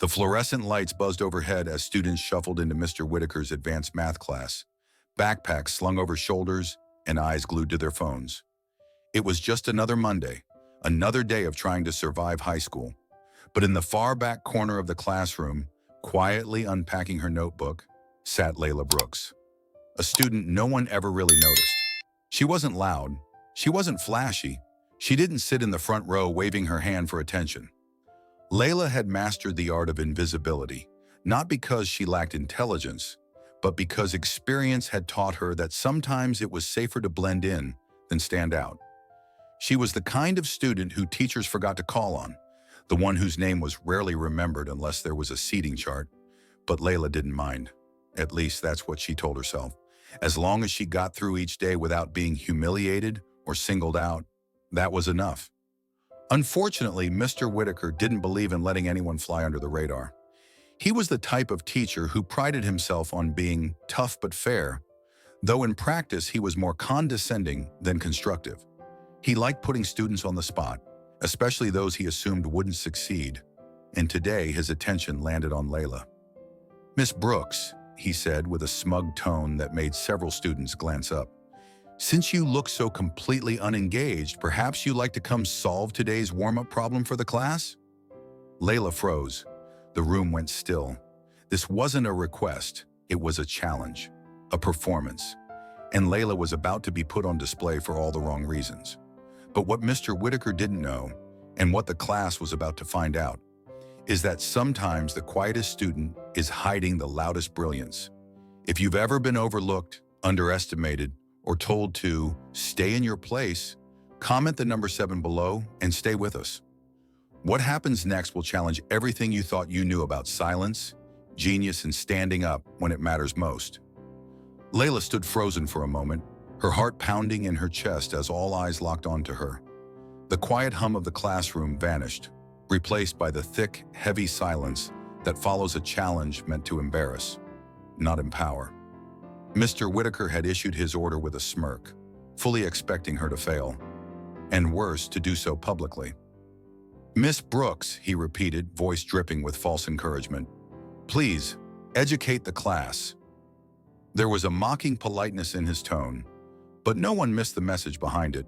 The fluorescent lights buzzed overhead as students shuffled into Mr. Whitaker's advanced math class, backpacks slung over shoulders and eyes glued to their phones. It was just another Monday, another day of trying to survive high school. But in the far back corner of the classroom, quietly unpacking her notebook, sat Layla Brooks, a student no one ever really noticed. She wasn't loud, she wasn't flashy, she didn't sit in the front row waving her hand for attention. Layla had mastered the art of invisibility, not because she lacked intelligence, but because experience had taught her that sometimes it was safer to blend in than stand out. She was the kind of student who teachers forgot to call on, the one whose name was rarely remembered unless there was a seating chart. But Layla didn't mind. At least that's what she told herself. As long as she got through each day without being humiliated or singled out, that was enough. Unfortunately, Mr. Whitaker didn't believe in letting anyone fly under the radar. He was the type of teacher who prided himself on being tough but fair, though in practice he was more condescending than constructive. He liked putting students on the spot, especially those he assumed wouldn't succeed, and today his attention landed on Layla. "Miss Brooks," he said with a smug tone that made several students glance up, "since you look so completely unengaged, perhaps you'd like to come solve today's warm-up problem for the class?" Layla froze. The room went still. This wasn't a request, it was a challenge, a performance, and Layla was about to be put on display for all the wrong reasons. But what Mr. Whitaker didn't know, and what the class was about to find out, is that sometimes the quietest student is hiding the loudest brilliance. If you've ever been overlooked, underestimated, or told to stay in your place, comment the number 7 below and stay with us. What happens next will challenge everything you thought you knew about silence, genius, and standing up when it matters most. Layla stood frozen for a moment, her heart pounding in her chest as all eyes locked onto her. The quiet hum of the classroom vanished, replaced by the thick, heavy silence that follows a challenge meant to embarrass, not empower. Mr. Whitaker had issued his order with a smirk, fully expecting her to fail, and worse, to do so publicly. "Miss Brooks," he repeated, voice dripping with false encouragement, "please, educate the class." There was a mocking politeness in his tone, but no one missed the message behind it.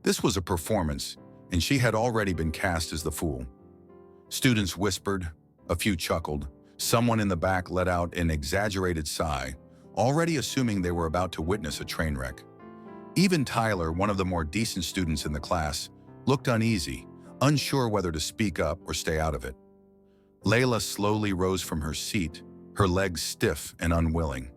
This was a performance, and she had already been cast as the fool. Students whispered, a few chuckled, someone in the back let out an exaggerated sigh, already assuming they were about to witness a train wreck. Even Tyler, one of the more decent students in the class, looked uneasy, unsure whether to speak up or stay out of it. Layla slowly rose from her seat, her legs stiff and unwilling.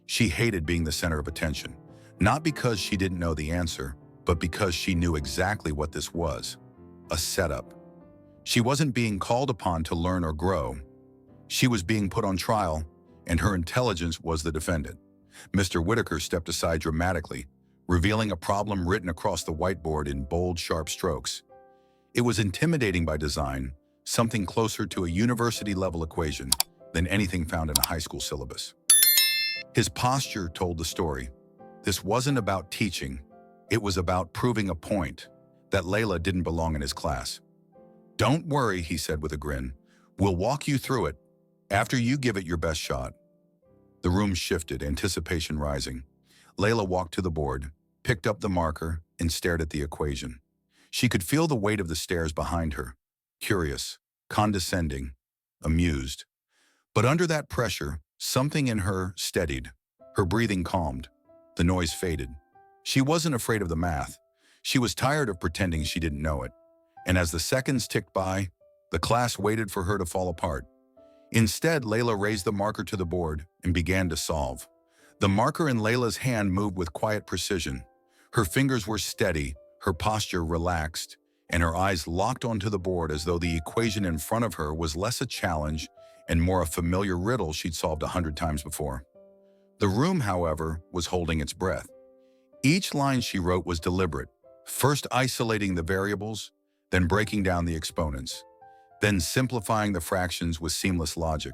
She hated being the center of attention, not because she didn't know the answer, but because she knew exactly what this was, a setup. She wasn't being called upon to learn or grow. She was being put on trial, and her intelligence was the defendant. Mr. Whitaker stepped aside dramatically, revealing a problem written across the whiteboard in bold, sharp strokes. It was intimidating by design, something closer to a university-level equation than anything found in a high school syllabus. His posture told the story. This wasn't about teaching. It was about proving a point, that Layla didn't belong in his class. "Don't worry," he said with a grin. "We'll walk you through it, after you give it your best shot." The room shifted, anticipation rising. Layla walked to the board, picked up the marker, and stared at the equation. She could feel the weight of the stairs behind her, curious, condescending, amused. But under that pressure, something in her steadied. Her breathing calmed. The noise faded. She wasn't afraid of the math. She was tired of pretending she didn't know it. And as the seconds ticked by, the class waited for her to fall apart. Instead, Layla raised the marker to the board and began to solve. The marker in Layla's hand moved with quiet precision. Her fingers were steady, her posture relaxed, and her eyes locked onto the board as though the equation in front of her was less a challenge and more a familiar riddle she'd solved 100 times before. The room, however, was holding its breath. Each line she wrote was deliberate, first isolating the variables, then breaking down the exponents, then simplifying the fractions with seamless logic.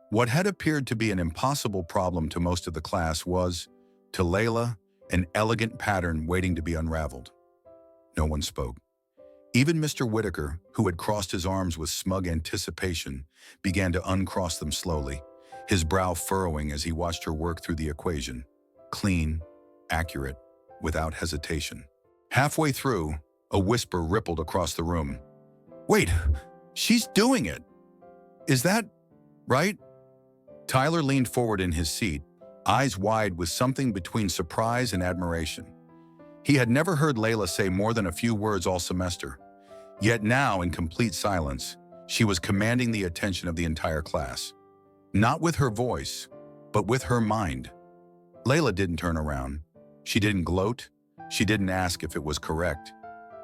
What had appeared to be an impossible problem to most of the class was, to Layla, an elegant pattern waiting to be unraveled. No one spoke. Even Mr. Whitaker, who had crossed his arms with smug anticipation, began to uncross them slowly, his brow furrowing as he watched her work through the equation. Clean, accurate, without hesitation. Halfway through, a whisper rippled across the room. "Wait, she's doing it! Is that right?" Tyler leaned forward in his seat, eyes wide with something between surprise and admiration. He had never heard Layla say more than a few words all semester. Yet now, in complete silence, she was commanding the attention of the entire class. Not with her voice, but with her mind. Layla didn't turn around. She didn't gloat. She didn't ask if it was correct.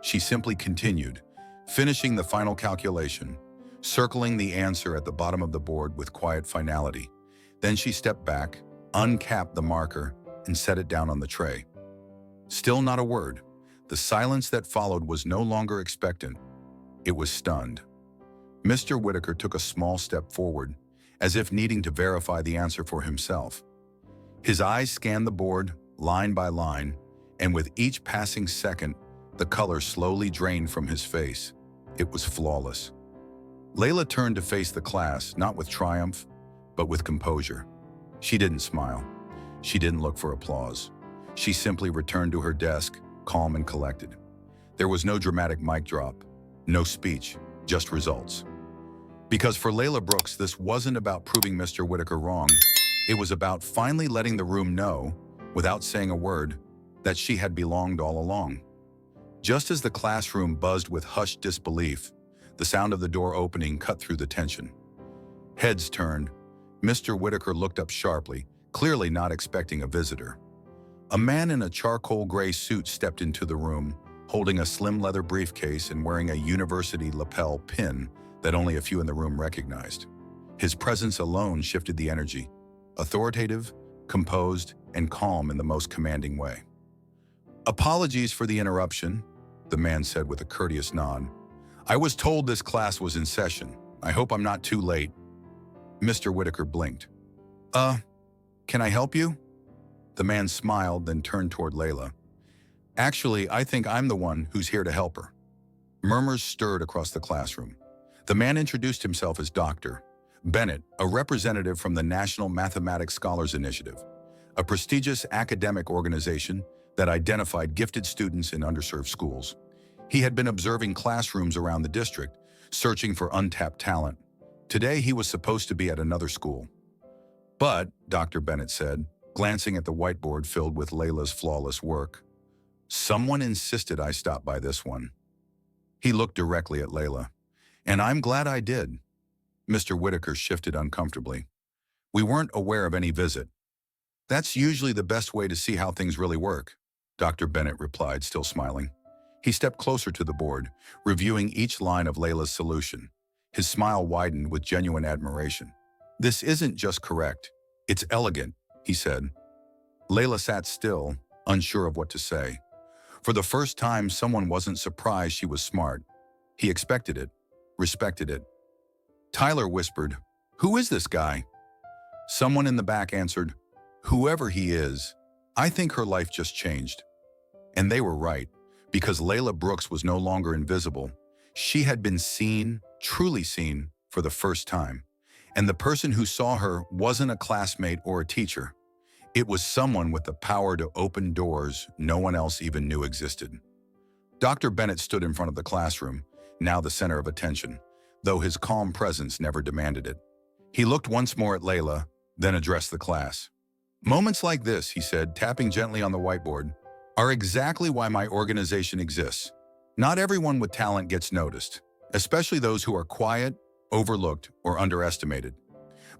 She simply continued, finishing the final calculation, circling the answer at the bottom of the board with quiet finality. Then she stepped back, uncapped the marker, and set it down on the tray. Still not a word. The silence that followed was no longer expectant. It was stunned. Mr. Whitaker took a small step forward, as if needing to verify the answer for himself. His eyes scanned the board, line by line, and with each passing second, the color slowly drained from his face. It was flawless. Layla turned to face the class, not with triumph, but with composure. She didn't smile. She didn't look for applause. She simply returned to her desk, calm and collected. There was no dramatic mic drop, no speech, just results. Because for Layla Brooks, this wasn't about proving Mr. Whitaker wrong. It was about finally letting the room know, without saying a word, that she had belonged all along. Just as the classroom buzzed with hushed disbelief, the sound of the door opening cut through the tension. Heads turned. Mr. Whitaker looked up sharply, clearly not expecting a visitor. A man in a charcoal gray suit stepped into the room, holding a slim leather briefcase and wearing a university lapel pin that only a few in the room recognized. His presence alone shifted the energy, authoritative, composed, and calm in the most commanding way. "Apologies for the interruption," the man said with a courteous nod. "I was told this class was in session. I hope I'm not too late." Mr. Whitaker blinked. Can I help you?" The man smiled, then turned toward Layla. "Actually, I think I'm the one who's here to help her." Murmurs stirred across the classroom. The man introduced himself as Dr. Bennett, a representative from the National Mathematics Scholars Initiative, a prestigious academic organization that identified gifted students in underserved schools. He had been observing classrooms around the district, searching for untapped talent. Today, he was supposed to be at another school. "But," Dr. Bennett said, glancing at the whiteboard filled with Layla's flawless work, "someone insisted I stop by this one." He looked directly at Layla. "And I'm glad I did." Mr. Whitaker shifted uncomfortably. "We weren't aware of any visit." "That's usually the best way to see how things really work," Dr. Bennett replied, still smiling. He stepped closer to the board, reviewing each line of Layla's solution. His smile widened with genuine admiration. "This isn't just correct. It's elegant," he said. Layla sat still, unsure of what to say. For the first time, someone wasn't surprised she was smart. He expected it, respected it. Tyler whispered, "Who is this guy?" Someone in the back answered, "Whoever he is, I think her life just changed." And they were right, because Layla Brooks was no longer invisible. She had been seen, truly seen, for the first time. And the person who saw her wasn't a classmate or a teacher. It was someone with the power to open doors no one else even knew existed. Dr. Bennett stood in front of the classroom, now the center of attention, though his calm presence never demanded it. He looked once more at Layla, then addressed the class. "Moments like this," he said, tapping gently on the whiteboard, "are exactly why my organization exists. Not everyone with talent gets noticed, especially those who are quiet, overlooked, or underestimated.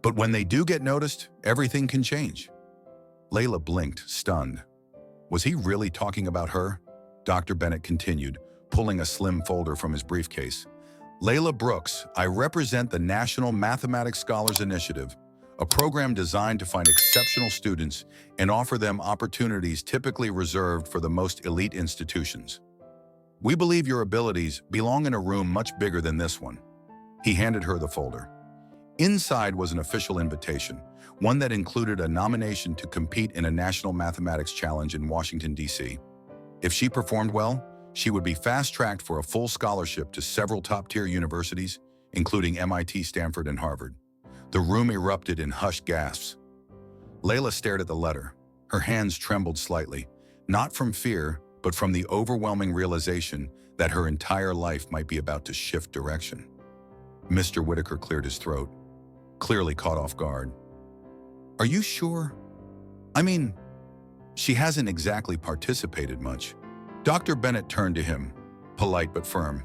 But when they do get noticed, everything can change." Layla blinked, stunned. Was he really talking about her? Dr. Bennett continued, pulling a slim folder from his briefcase. "Layla Brooks, I represent the National Mathematics Scholars Initiative, a program designed to find exceptional students and offer them opportunities typically reserved for the most elite institutions. We believe your abilities belong in a room much bigger than this one." He handed her the folder. Inside was an official invitation, one that included a nomination to compete in a national mathematics challenge in Washington, D.C. If she performed well, She would be fast-tracked for a full scholarship to several top-tier universities, including MIT, Stanford, and Harvard. The room erupted in hushed gasps. Layla stared at the letter. Her hands trembled slightly, not from fear, but from the overwhelming realization that her entire life might be about to shift direction. Mr. Whitaker cleared his throat, clearly caught off guard. "Are you sure? I mean, she hasn't exactly participated much." Dr. Bennett turned to him, polite but firm.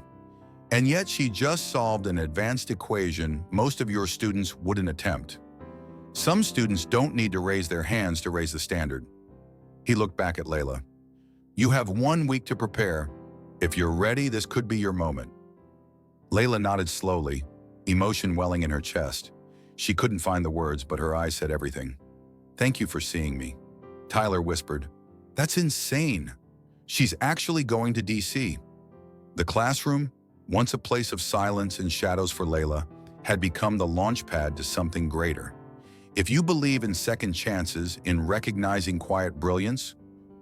"And yet she just solved an advanced equation most of your students wouldn't attempt. Some students don't need to raise their hands to raise the standard." He looked back at Layla. "You have 1 week to prepare. If you're ready, this could be your moment." Layla nodded slowly, emotion welling in her chest. She couldn't find the words, but her eyes said everything. "Thank you for seeing me." Tyler whispered, "That's insane. She's actually going to DC." The classroom, once a place of silence and shadows for Layla, had become the launch pad to something greater. If you believe in second chances, in recognizing quiet brilliance,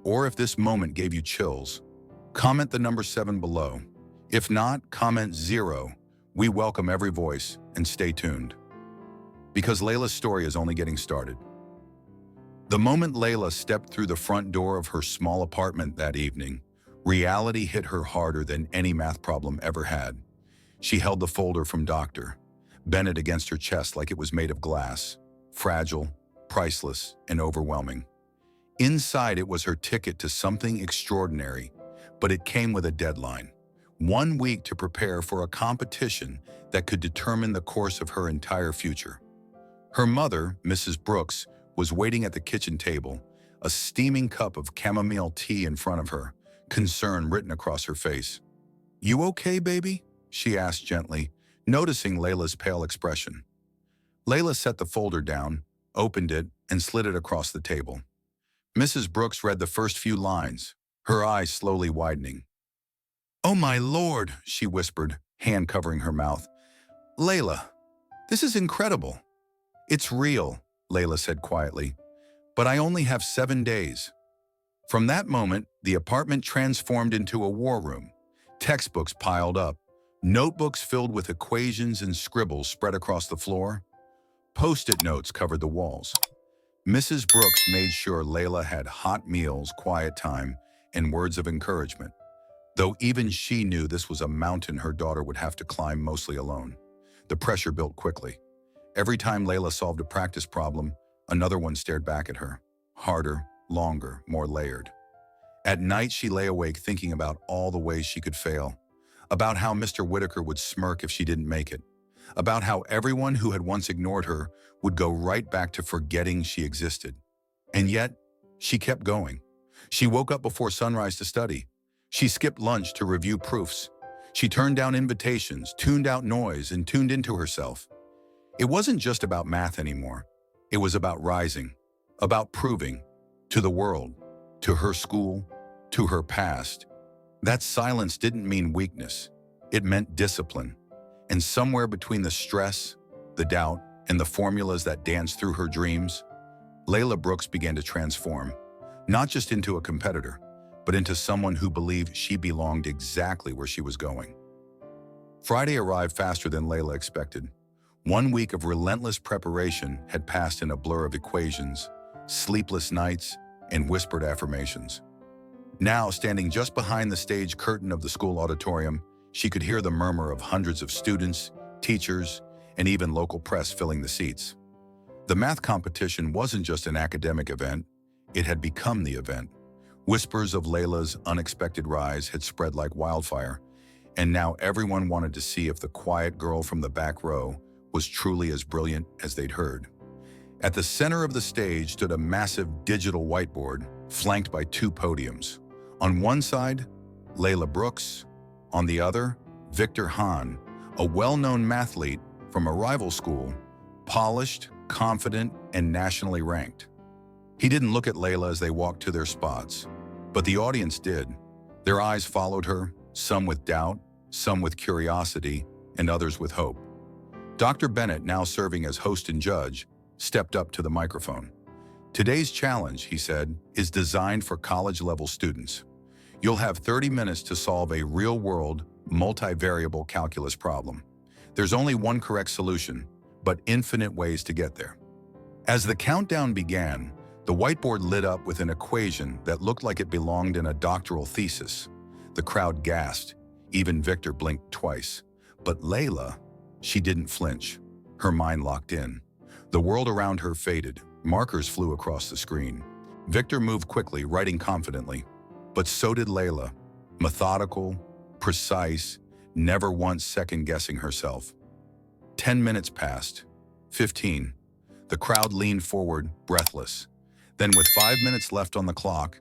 or if this moment gave you chills, comment the number 7 below. If not, comment 0. We welcome every voice, and stay tuned, because Layla's story is only getting started. The moment Layla stepped through the front door of her small apartment that evening, reality hit her harder than any math problem ever had. She held the folder from Dr. Bennett against her chest like it was made of glass, fragile, priceless, and overwhelming. Inside it was her ticket to something extraordinary, but it came with a deadline. 1 week to prepare for a competition that could determine the course of her entire future. Her mother, Mrs. Brooks, was waiting at the kitchen table, a steaming cup of chamomile tea in front of her, concern written across her face. "You okay, baby?" she asked gently, noticing Layla's pale expression. Layla set the folder down, opened it, and slid it across the table. Mrs. Brooks read the first few lines, her eyes slowly widening. "Oh my Lord," she whispered, hand covering her mouth. "Layla, this is incredible." "It's real," Layla said quietly, "but I only have 7 days." From that moment, the apartment transformed into a war room. Textbooks piled up, notebooks filled with equations and scribbles spread across the floor. Post-it notes covered the walls. Mrs. Brooks made sure Layla had hot meals, quiet time, and words of encouragement, though even she knew this was a mountain her daughter would have to climb mostly alone. The pressure built quickly. Every time Layla solved a practice problem, another one stared back at her. Harder, longer, more layered. At night, she lay awake thinking about all the ways she could fail, about how Mr. Whitaker would smirk if she didn't make it, about how everyone who had once ignored her would go right back to forgetting she existed. And yet, she kept going. She woke up before sunrise to study. She skipped lunch to review proofs. She turned down invitations, tuned out noise, and tuned into herself. It wasn't just about math anymore. It was about rising, about proving to the world, to her school, to her past. That silence didn't mean weakness. It meant discipline. And somewhere between the stress, the doubt, and the formulas that danced through her dreams, Layla Brooks began to transform, not just into a competitor, but into someone who believed she belonged exactly where she was going. Friday arrived faster than Layla expected. 1 week of relentless preparation had passed in a blur of equations, sleepless nights, and whispered affirmations. Now, standing just behind the stage curtain of the school auditorium, she could hear the murmur of hundreds of students, teachers, and even local press filling the seats. The math competition wasn't just an academic event, it had become the event. Whispers of Layla's unexpected rise had spread like wildfire, and now everyone wanted to see if the quiet girl from the back row was truly as brilliant as they'd heard. At the center of the stage stood a massive digital whiteboard, flanked by 2 podiums. On one side, Layla Brooks. On the other, Victor Hahn, a well-known mathlete from a rival school, polished, confident, and nationally ranked. He didn't look at Layla as they walked to their spots, but the audience did. Their eyes followed her, some with doubt, some with curiosity, and others with hope. Dr. Bennett, now serving as host and judge, stepped up to the microphone. "Today's challenge," he said, "is designed for college-level students. You'll have 30 minutes to solve a real-world, multivariable calculus problem. There's only one correct solution, but infinite ways to get there. As the countdown began, the whiteboard lit up with an equation that looked like it belonged in a doctoral thesis. The crowd gasped. Even Victor blinked twice. But Layla, she didn't flinch. Her mind locked in. The world around her faded. Markers flew across the screen. Victor moved quickly, writing confidently. But so did Layla. Methodical, precise, never once second-guessing herself. 10 minutes passed. 15. The crowd leaned forward, breathless. Then, with 5 minutes left on the clock,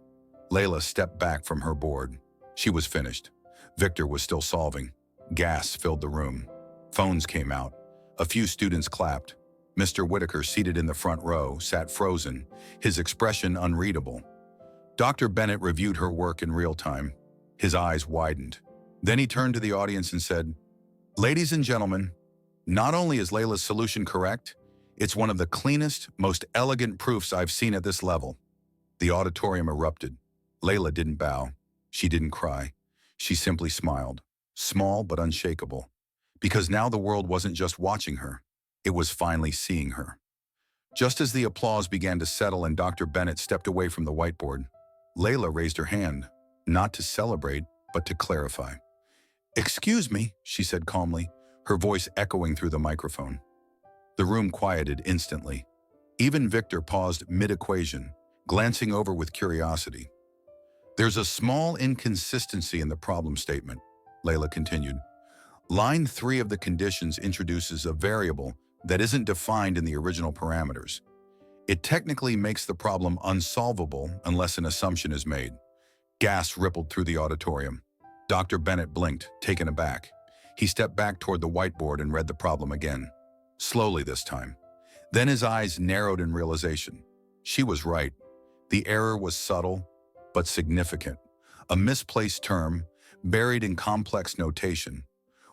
Layla stepped back from her board. She was finished. Victor was still solving. Gas filled the room. Phones came out. A few students clapped. Mr. Whitaker, seated in the front row, sat frozen, his expression unreadable. Dr. Bennett reviewed her work in real time. His eyes widened. Then he turned to the audience and said, "Ladies and gentlemen, not only is Layla's solution correct, it's one of the cleanest, most elegant proofs I've seen at this level." The auditorium erupted. Layla didn't bow. She didn't cry. She simply smiled, small but unshakable, because now the world wasn't just watching her. It was finally seeing her. Just as the applause began to settle and Dr. Bennett stepped away from the whiteboard, Layla raised her hand, not to celebrate, but to clarify. "Excuse me," she said calmly, her voice echoing through the microphone. The room quieted instantly. Even Victor paused mid-equation, glancing over with curiosity. "There's a small inconsistency in the problem statement," Layla continued. "Line 3 of the conditions introduces a variable that isn't defined in the original parameters. It technically makes the problem unsolvable unless an assumption is made." Gas rippled through the auditorium. Dr. Bennett blinked, taken aback. He stepped back toward the whiteboard and read the problem again. Slowly this time. Then his eyes narrowed in realization. She was right. The error was subtle, but significant. A misplaced term, buried in complex notation.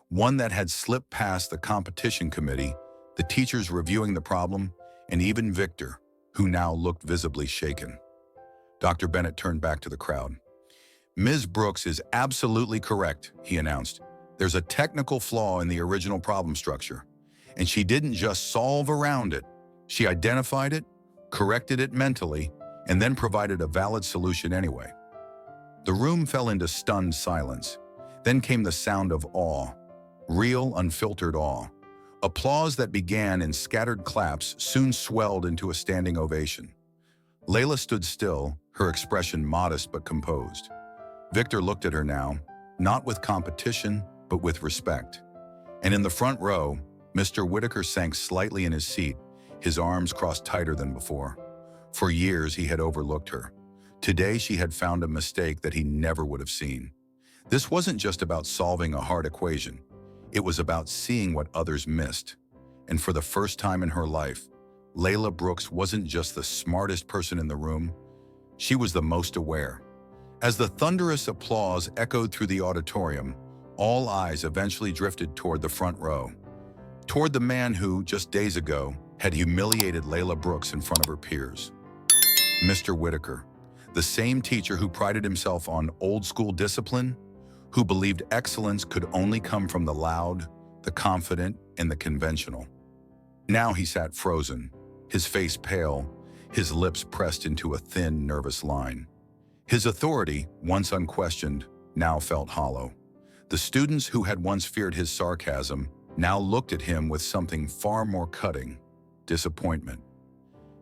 One that had slipped past the competition committee, the teachers reviewing the problem, and even Victor, who now looked visibly shaken. Dr. Bennett turned back to the crowd. "Ms. Brooks is absolutely correct," he announced. "There's a technical flaw in the original problem structure. And she didn't just solve around it. She identified it, corrected it mentally, and then provided a valid solution anyway." The room fell into stunned silence. Then came the sound of awe, real, unfiltered awe. Applause that began in scattered claps soon swelled into a standing ovation. Layla stood still, her expression modest but composed. Victor looked at her now, not with competition, but with respect. And in the front row, Mr. Whitaker sank slightly in his seat, his arms crossed tighter than before. For years, he had overlooked her. Today, she had found a mistake that he never would have seen. This wasn't just about solving a hard equation. It was about seeing what others missed. And for the first time in her life, Layla Brooks wasn't just the smartest person in the room. She was the most aware. As the thunderous applause echoed through the auditorium, all eyes eventually drifted toward the front row. Toward the man who, just days ago, had humiliated Layla Brooks in front of her peers. Mr. Whitaker, the same teacher who prided himself on old-school discipline, who believed excellence could only come from the loud, the confident, and the conventional. Now he sat frozen, his face pale, his lips pressed into a thin, nervous line. His authority, once unquestioned, now felt hollow. The students who had once feared his sarcasm now looked at him with something far more cutting: disappointment.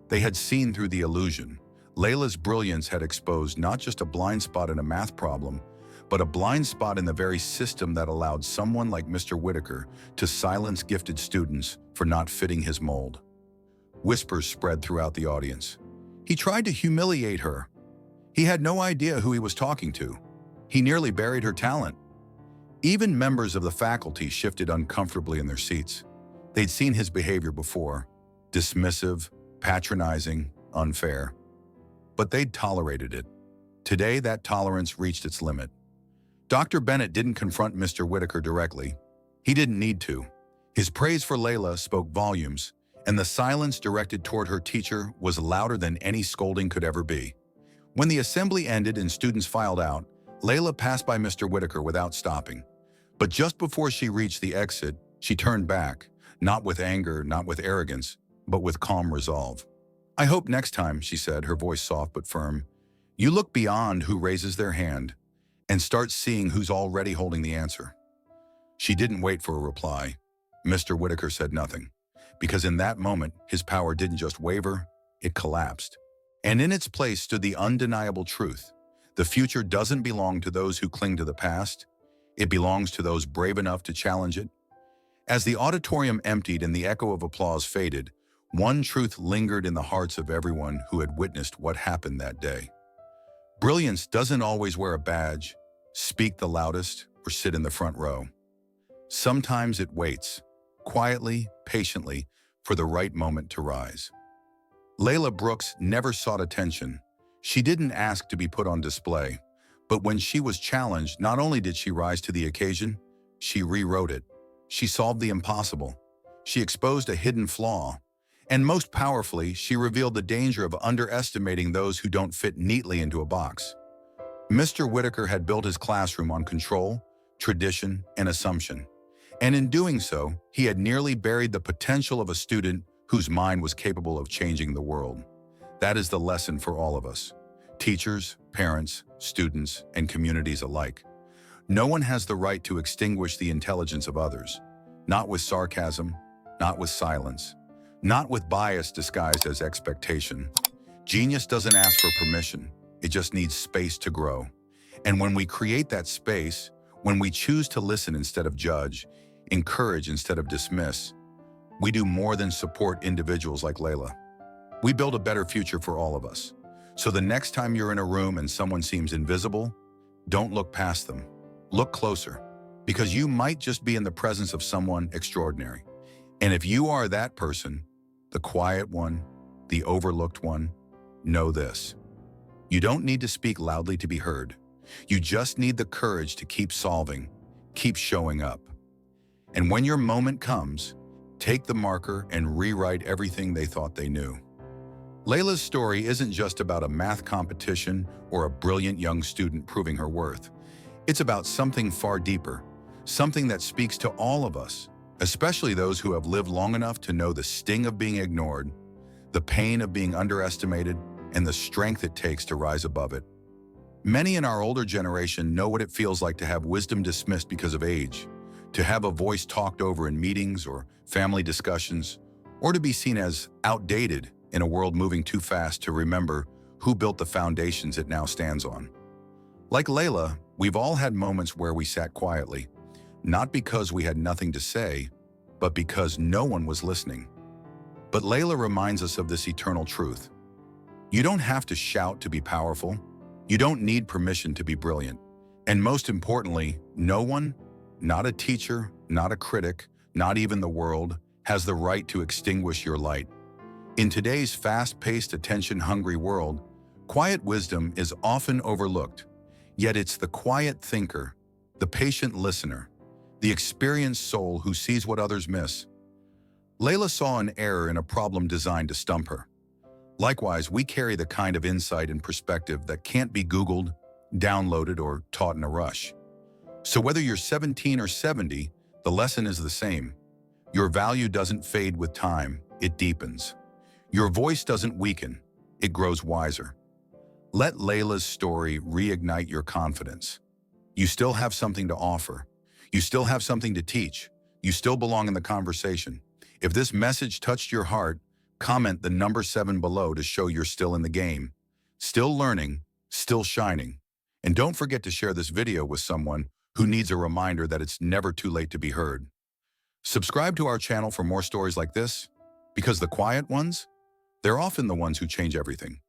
They had seen through the illusion. Layla's brilliance had exposed not just a blind spot in a math problem, but a blind spot in the very system that allowed someone like Mr. Whitaker to silence gifted students for not fitting his mold. Whispers spread throughout the audience. He tried to humiliate her. He had no idea who he was talking to. He nearly buried her talent. Even members of the faculty shifted uncomfortably in their seats. They'd seen his behavior before: dismissive, patronizing, unfair. But they'd tolerated it. Today, that tolerance reached its limit. Dr. Bennett didn't confront Mr. Whitaker directly. He didn't need to. His praise for Layla spoke volumes, and the silence directed toward her teacher was louder than any scolding could ever be. When the assembly ended and students filed out, Layla passed by Mr. Whitaker without stopping. But just before she reached the exit, she turned back, not with anger, not with arrogance, but with calm resolve. "I hope next time," she said, her voice soft but firm, "you look beyond who raises their hand and start seeing who's already holding the answer." She didn't wait for a reply. Mr. Whitaker said nothing, because in that moment, his power didn't just waver, it collapsed. And in its place stood the undeniable truth. The future doesn't belong to those who cling to the past. It belongs to those brave enough to challenge it. As the auditorium emptied and the echo of applause faded, one truth lingered in the hearts of everyone who had witnessed what happened that day. Brilliance doesn't always wear a badge, speak the loudest, or sit in the front row. Sometimes it waits, quietly, patiently, for the right moment to rise. Layla Brooks never sought attention. She didn't ask to be put on display. But when she was challenged, not only did she rise to the occasion, she rewrote it. She solved the impossible. She exposed a hidden flaw. And most powerfully, she revealed the danger of underestimating those who don't fit neatly into a box. Mr. Whitaker had built his classroom on control, tradition, and assumption. And in doing so, he had nearly buried the potential of a student whose mind was capable of changing the world. That is the lesson for all of us, teachers, parents, students, and communities alike. No one has the right to extinguish the intelligence of others, not with sarcasm, not with silence, not with bias disguised as expectation. Genius doesn't ask for permission, it just needs space to grow. And when we create that space, when we choose to listen instead of judge, encourage instead of dismiss, we do more than support individuals like Layla. We build a better future for all of us. So the next time you're in a room and someone seems invisible, don't look past them. Look closer, because you might just be in the presence of someone extraordinary. And if you are that person, the quiet one, the overlooked one, know this. You don't need to speak loudly to be heard. You just need the courage to keep solving, keep showing up. And when your moment comes, take the marker and rewrite everything they thought they knew. Layla's story isn't just about a math competition or a brilliant young student proving her worth. It's about something far deeper, something that speaks to all of us, especially those who have lived long enough to know the sting of being ignored, the pain of being underestimated, and the strength it takes to rise above it. Many in our older generation know what it feels like to have wisdom dismissed because of age, to have a voice talked over in meetings or family discussions, or to be seen as outdated in a world moving too fast to remember who built the foundations it now stands on. Like Layla, we've all had moments where we sat quietly, not because we had nothing to say, but because no one was listening. But Layla reminds us of this eternal truth. You don't have to shout to be powerful. You don't need permission to be brilliant. And most importantly, no one, not a teacher, not a critic, not even the world, has the right to extinguish your light. In today's fast-paced, attention-hungry world, quiet wisdom is often overlooked. Yet it's the quiet thinker, the patient listener, the experienced soul who sees what others miss. Layla saw an error in a problem designed to stump her. Likewise, we carry the kind of insight and perspective that can't be Googled, downloaded, or taught in a rush. So whether you're 17 or 70, the lesson is the same. Your value doesn't fade with time, it deepens. Your voice doesn't weaken, it grows wiser. Let Layla's story reignite your confidence. You still have something to offer. You still have something to teach. You still belong in the conversation. If this message touched your heart, comment the number 7 below to show you're still in the game, still learning, still shining. And don't forget to share this video with someone who needs a reminder that it's never too late to be heard. Subscribe to our channel for more stories like this, because the quiet ones, they're often the ones who change everything.